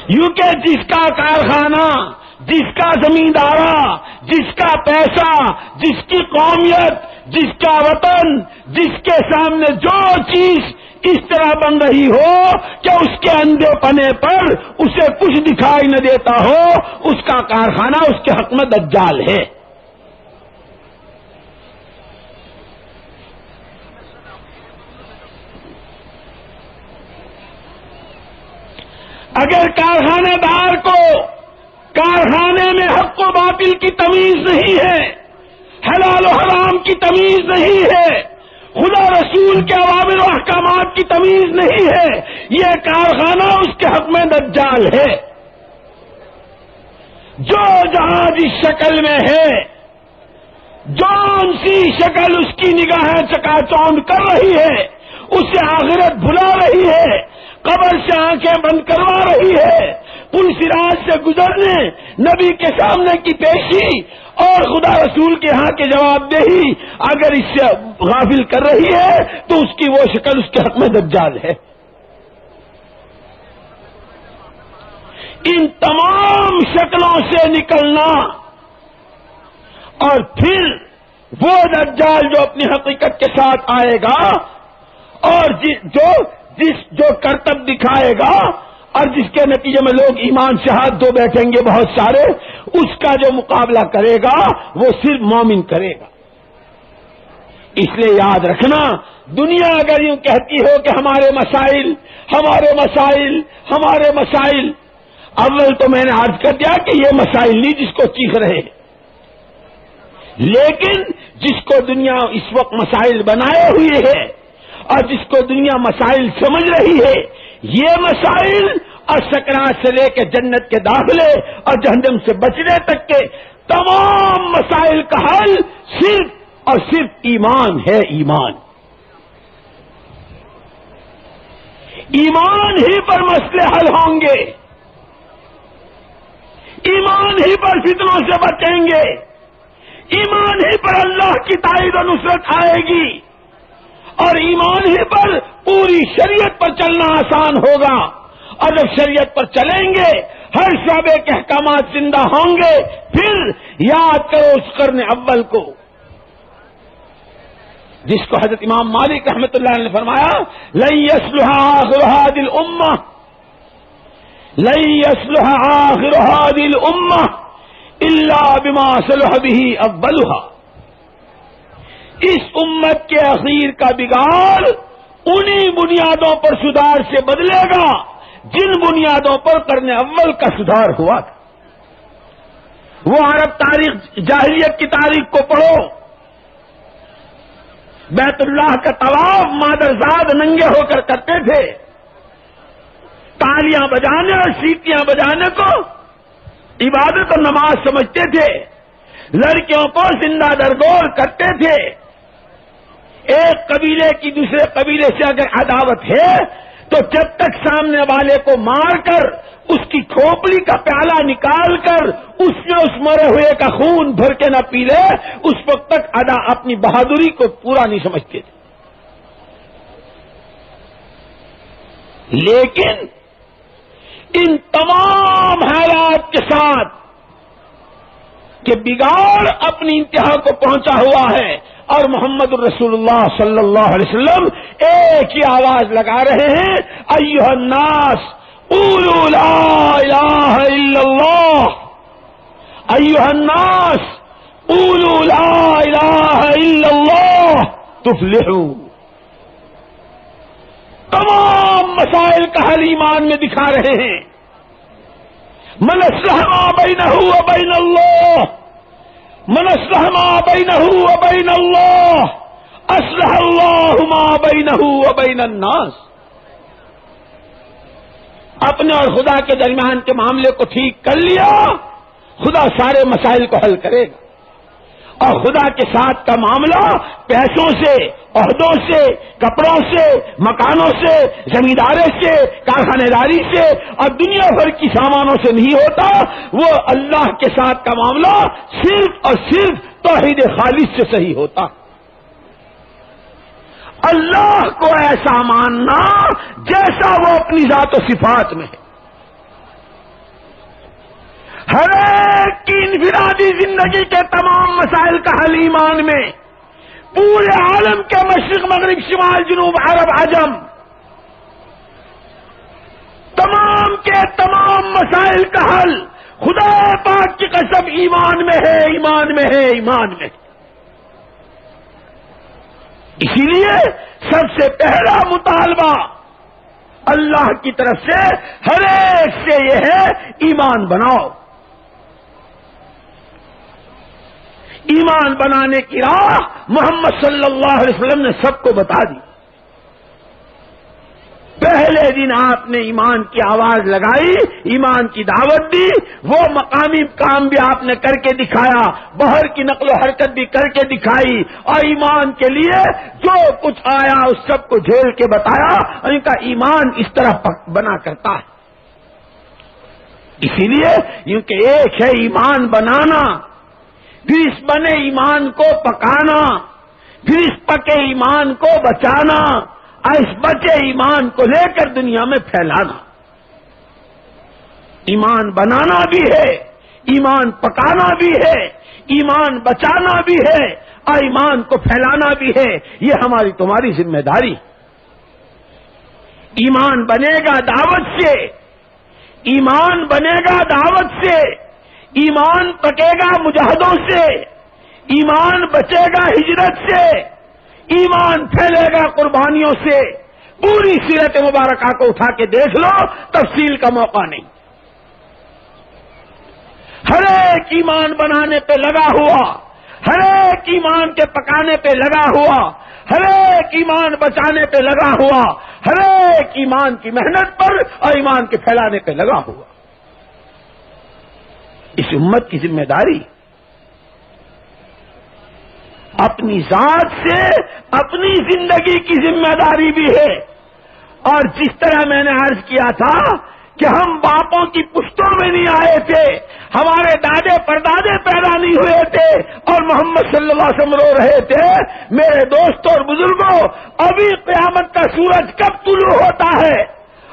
یوں کہ جس کا کارخانہ، جس کا زمیندارہ، جس کا پیسہ، جس کی قومیت، جس کا وطن، جس کے سامنے جو چیز اس طرح بن رہی ہو کہ اس کے اندھے پنے پر اسے کچھ دکھائی نہ دیتا ہو، اس کا کارخانہ اس کے حق میں دجال ہے۔ اگر کارخانہ دار کو کارخانے میں حق و باطل کی تمیز نہیں ہے، حلال و حرام کی تمیز نہیں ہے، خدا رسول کے اوامر و احکامات کی تمیز نہیں ہے، یہ کارخانہ اس کے حق میں دجال ہے۔ جو جہاں جس شکل میں ہے، جون سی شکل اس کی نگاہیں چکا چوند کر رہی ہے، اسے آخرت بھلا رہی ہے، قبر سے آنکھیں بند کروا رہی ہے، پل صراط سے گزرنے، نبی کے سامنے کی پیشی اور خدا رسول کے ہاں کے جواب دہی اگر اس سے غافل کر رہی ہے تو اس کی وہ شکل اس کے حق میں دجال ہے۔ ان تمام شکلوں سے نکلنا اور پھر وہ دجال جو اپنی حقیقت کے ساتھ آئے گا اور جو کرتب دکھائے گا اور جس کے نتیجے میں لوگ ایمان سے ہاتھ دھو بیٹھیں گے بہت سارے، اس کا جو مقابلہ کرے گا وہ صرف مومن کرے گا۔ اس لیے یاد رکھنا، دنیا اگر یوں کہتی ہو کہ ہمارے مسائل ہمارے مسائل ہمارے مسائل، اول تو میں نے عرض کر دیا کہ یہ مسائل نہیں جس کو چیخ رہے، لیکن جس کو دنیا اس وقت مسائل بنائے ہوئے ہے اور جس کو دنیا مسائل سمجھ رہی ہے، یہ مسائل اور سکرات سے لے کے جنت کے داخلے اور جہنم سے بچنے تک کے تمام مسائل کا حل صرف اور صرف ایمان ہے۔ ایمان ہی پر مسئلے حل ہوں گے، ایمان ہی پر فتنوں سے بچیں گے، ایمان ہی پر اللہ کی تائید و نصرت آئے گی، اور ایمان ہی پر پوری شریعت پر چلنا آسان ہوگا۔ اور جب شریعت پر چلیں گے، ہر شعبے کے احکامات زندہ ہوں گے۔ پھر یاد کرو اس قرن اول کو، جس کو حضرت امام مالک رحمۃ اللہ علیہ نے فرمایا لن يصلح آخر هذه الامه لن يصلح آخر هذه الامه الا بما صلح به اولها۔ اس امت کے اخیر کا بگاڑ انہی بنیادوں پر سدھار سے بدلے گا جن بنیادوں پر قرن اول کا سدھار ہوا تھا۔ وہ عرب تاریخ جاہلیت کی تاریخ کو پڑھو، بیت اللہ کا طواف مادرزاد ننگے ہو کر کرتے تھے، تالیاں بجانے اور سیٹیاں بجانے کو عبادت اور نماز سمجھتے تھے، لڑکیوں کو زندہ درگور کرتے تھے۔ ایک قبیلے کی دوسرے قبیلے سے اگر عداوت ہے تو جب تک سامنے والے کو مار کر اس کی کھوپڑی کا پیالہ نکال کر اس میں اس مرے ہوئے کا خون بھر کے نہ پی لے، اس وقت تک اپنی بہادری کو پورا نہیں سمجھتے تھے۔ لیکن ان تمام حالات کے ساتھ کہ بگاڑ اپنی انتہا کو پہنچا ہوا ہے اور محمد الرسول اللہ صلی اللہ علیہ وسلم ایک ہی آواز لگا رہے ہیں، ایھا الناس قولوا لا الہ الا اللہ، ایھا الناس قولوا لا الہ الا اللہ تفلحوا۔ تمام مسائل کا حل ایمان میں دکھا رہے ہیں۔ من اصلح ما بینہ وبین اللہ، من اصلح ما بینہ وبین اللہ اصلح اللہ ما بینہ وبین الناس۔ اپنے اور خدا کے درمیان کے معاملے کو ٹھیک کر لیا، خدا سارے مسائل کو حل کرے گا۔ اور خدا کے ساتھ کا معاملہ پیسوں سے، عہدوں سے، کپڑوں سے، مکانوں سے، زمینداری سے، کارخانے داری سے اور دنیا بھر کی سامانوں سے نہیں ہوتا، وہ اللہ کے ساتھ کا معاملہ صرف اور صرف توحید خالص سے صحیح ہوتا۔ اللہ کو ایسا ماننا جیسا وہ اپنی ذات و صفات میں ہے۔ ہر ایک کی انفرادی زندگی کے تمام مسائل کا حل ایمان میں، پورے عالم کے مشرق مغرب شمال جنوب عرب عجم، تمام کے تمام مسائل کا حل خدا پاک کی قسم ایمان میں ہے، ایمان میں ہے، ایمان میں ہے۔ اسی لیے سب سے پہلا مطالبہ اللہ کی طرف سے ہر ایک سے یہ ہے، ایمان بناؤ۔ ایمان بنانے کی راہ محمد صلی اللہ علیہ وسلم نے سب کو بتا دی۔ پہلے دن آپ نے ایمان کی آواز لگائی، ایمان کی دعوت دی، وہ مقامی کام بھی آپ نے کر کے دکھایا، باہر کی نقل و حرکت بھی کر کے دکھائی، اور ایمان کے لیے جو کچھ آیا اس سب کو جھیل کے بتایا، ان کا ایمان اس طرح بنا کرتا ہے۔ اسی لیے کیونکہ ایک ہے ایمان بنانا، پھر اس بنے ایمان کو پکانا، پھر اس پکے ایمان کو بچانا، اس بچے ایمان کو لے کر دنیا میں پھیلانا۔ ایمان بنانا بھی ہے، ایمان پکانا بھی ہے، ایمان بچانا بھی ہے، اور ایمان کو پھیلانا بھی ہے۔ یہ ہماری تمہاری ذمہ داری۔ ایمان بنے گا دعوت سے، ایمان بنے گا دعوت سے، ایمان پکے گا مجاہدوں سے، ایمان بچے گا ہجرت سے، ایمان پھیلے گا قربانیوں سے۔ پوری سیرت مبارکہ کو اٹھا کے دیکھ لو، تفصیل کا موقع نہیں۔ ہر ایک ایمان بنانے پہ لگا ہوا، ہر ایک ایمان کے پکانے پہ لگا ہوا، ہر ایک ایمان بچانے پہ لگا ہوا، ہر ایک ایمان کی محنت پر اور ایمان کے پھیلانے پہ لگا ہوا۔ اس امت کی ذمہ داری اپنی ذات سے اپنی زندگی کی ذمہ داری بھی ہے۔ اور جس طرح میں نے عرض کیا تھا کہ ہم باپوں کی پشتوں میں نہیں آئے تھے، ہمارے دادے پردادے پیدا نہیں ہوئے تھے اور محمد صلی اللہ علیہ وسلم رو رہے تھے۔ میرے دوستوں اور بزرگوں، ابھی قیامت کا سورج کب طلوع ہوتا ہے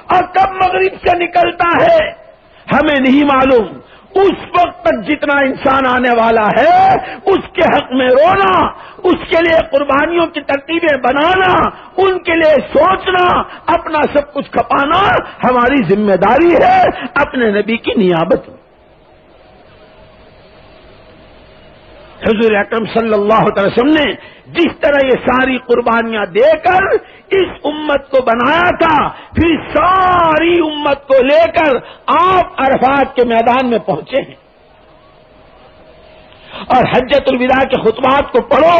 اور کب مغرب سے نکلتا ہے ہمیں نہیں معلوم۔ اس وقت تک جتنا انسان آنے والا ہے اس کے حق میں رونا، اس کے لیے قربانیوں کی ترتیبیں بنانا، ان کے لیے سوچنا، اپنا سب کچھ کھپانا ہماری ذمہ داری ہے اپنے نبی کی نیابت میں۔ حضور اکرم صلی اللہ علیہ وسلم نے جس طرح یہ ساری قربانیاں دے کر اس امت کو بنایا تھا، پھر ساری امت کو لے کر آپ عرفات کے میدان میں پہنچے ہیں۔ اور حجۃ الوداع کے خطبات کو پڑھو،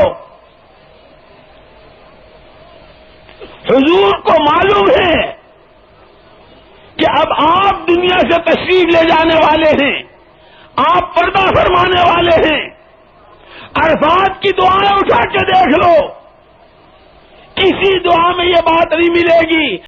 حضور کو معلوم ہے کہ اب آپ دنیا سے تشریف لے جانے والے ہیں، آپ پردہ فرمانے والے ہیں۔ عرفات کی دعائیں اٹھا کے دیکھ لو، کسی دعا میں یہ بات نہیں ملے گی